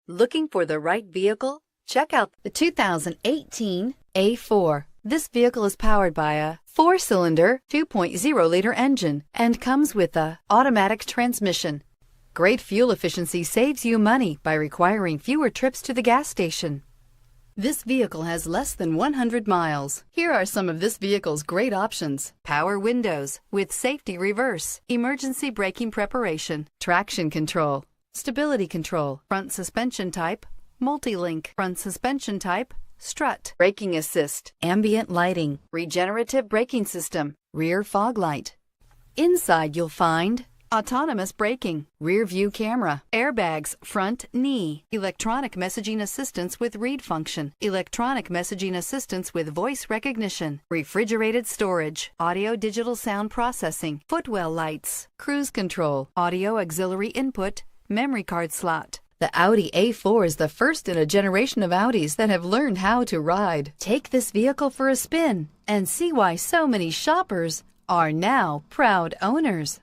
Looking for the right vehicle? Check out the 2018 A4. This vehicle is powered by a 4-cylinder, 2.0-liter engine and comes with a automatic transmission. Great fuel efficiency saves you money by requiring fewer trips to the gas station. This vehicle has less than 100 miles. Here are some of this vehicle's great options: power windows with safety reverse, emergency braking preparation, traction control, stability control, front suspension type, multi-link, front suspension type, strut, braking assist, ambient lighting, regenerative braking system, rear fog light. Inside you'll find autonomous braking, rear view camera, airbags, front knee, electronic messaging assistance with read function, electronic messaging assistance with voice recognition, refrigerated storage, audio digital sound processing, footwell lights, cruise control, audio auxiliary input, memory card slot. The Audi A4 is the first in a generation of Audis that have learned how to ride. Take this vehicle for a spin and see why so many shoppers are now proud owners.